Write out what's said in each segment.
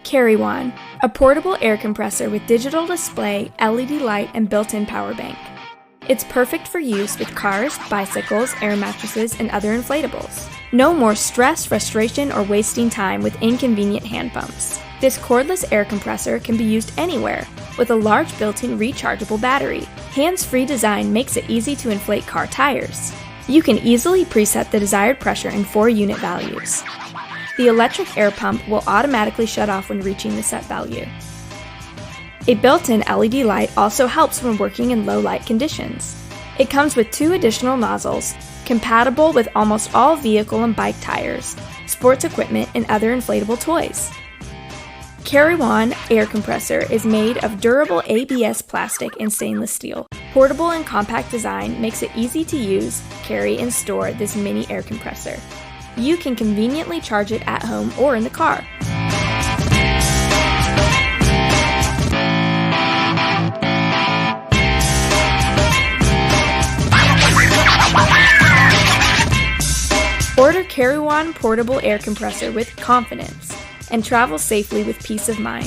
Carry-On, a portable air compressor with digital display, LED light, and built-in power bank. It's perfect for use with cars, bicycles, air mattresses, and other inflatables. No more stress, frustration, or wasting time with inconvenient hand pumps. This cordless air compressor can be used anywhere with a large built-in rechargeable battery. Hands-free design makes it easy to inflate car tires. You can easily preset the desired pressure in 4 unit values. The electric air pump will automatically shut off when reaching the set value. A built-in LED light also helps when working in low light conditions. It comes with 2 additional nozzles, compatible with almost all vehicle and bike tires, sports equipment, and other inflatable toys. Carry-On air compressor is made of durable ABS plastic and stainless steel. Portable and compact design makes it easy to use, carry, and store this mini air compressor. You can conveniently charge it at home or in the car. Order Carry-On portable air compressor with confidence and travel safely with peace of mind.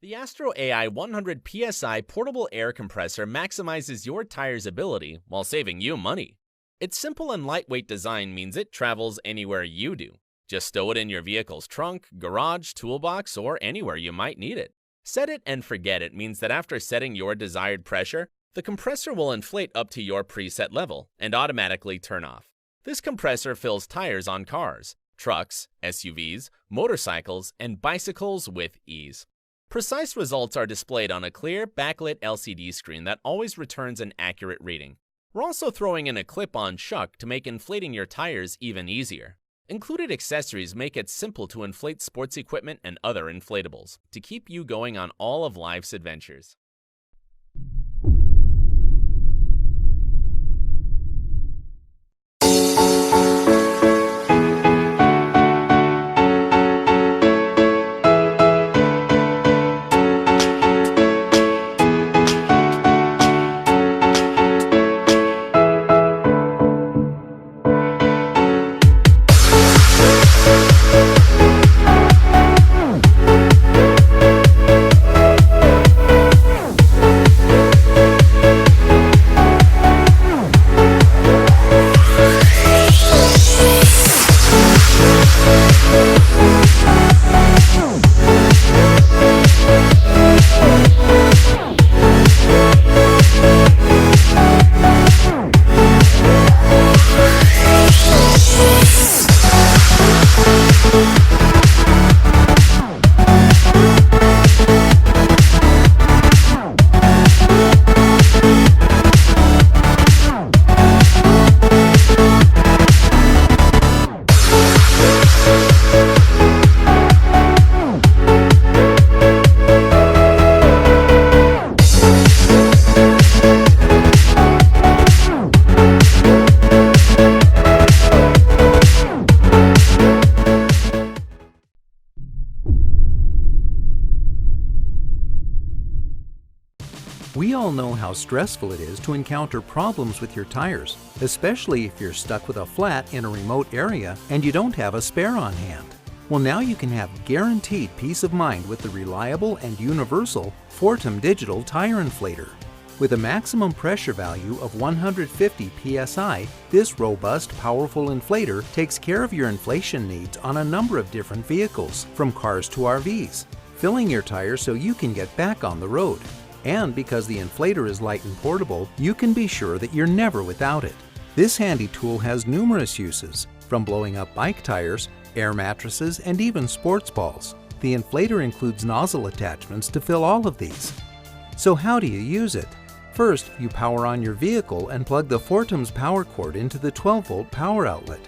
The Astro AI 100 PSI portable air compressor maximizes your tire's ability while saving you money. Its simple and lightweight design means it travels anywhere you do. Just stow it in your vehicle's trunk, garage, toolbox, or anywhere you might need it. Set it and forget it means that after setting your desired pressure, the compressor will inflate up to your preset level and automatically turn off. This compressor fills tires on cars, trucks, SUVs, motorcycles, and bicycles with ease. Precise results are displayed on a clear, backlit LCD screen that always returns an accurate reading. We're also throwing in a clip-on shuck to make inflating your tires even easier. Included accessories make it simple to inflate sports equipment and other inflatables to keep you going on all of life's adventures. We all know how stressful it is to encounter problems with your tires, especially if you're stuck with a flat in a remote area and you don't have a spare on hand. Well, now you can have guaranteed peace of mind with the reliable and universal Fortum Digital Tire Inflator. With a maximum pressure value of 150 psi, this robust, powerful inflator takes care of your inflation needs on a number of different vehicles, from cars to RVs, filling your tires so you can get back on the road. And because the inflator is light and portable, you can be sure that you're never without it. This handy tool has numerous uses, from blowing up bike tires, air mattresses, and even sports balls. The inflator includes nozzle attachments to fill all of these. So how do you use it? First, you power on your vehicle and plug the Fortum's power cord into the 12-volt power outlet.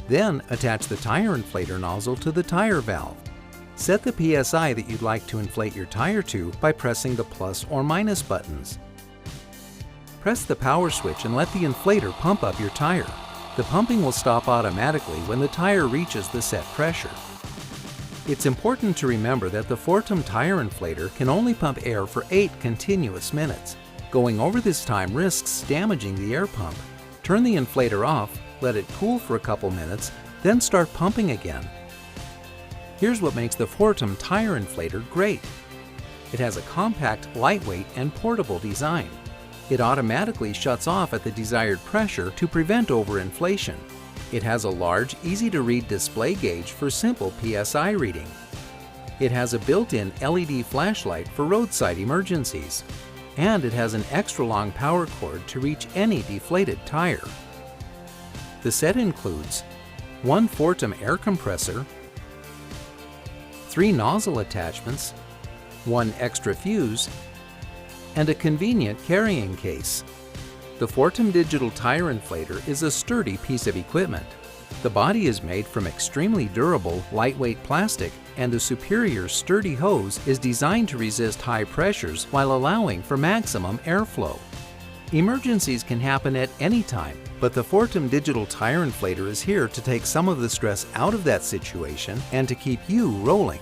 Then attach the tire inflator nozzle to the tire valve. Set the PSI that you'd like to inflate your tire to by pressing the plus or minus buttons. Press the power switch and let the inflator pump up your tire. The pumping will stop automatically when the tire reaches the set pressure. It's important to remember that the Fortum tire inflator can only pump air for 8 continuous minutes. Going over this time risks damaging the air pump. Turn the inflator off, let it cool for a couple minutes, then start pumping again. Here's what makes the Fortum tire inflator great. It has a compact, lightweight, and portable design. It automatically shuts off at the desired pressure to prevent overinflation. It has a large, easy-to-read display gauge for simple PSI reading. It has a built-in LED flashlight for roadside emergencies. And it has an extra-long power cord to reach any deflated tire. The set includes one Fortum air compressor, 3 nozzle attachments, 1 extra fuse, and a convenient carrying case. The Fortum digital tire inflator is a sturdy piece of equipment. The body is made from extremely durable, lightweight plastic, and the superior sturdy hose is designed to resist high pressures while allowing for maximum airflow. Emergencies can happen at any time, but the Fortum digital tire inflator is here to take some of the stress out of that situation and to keep you rolling.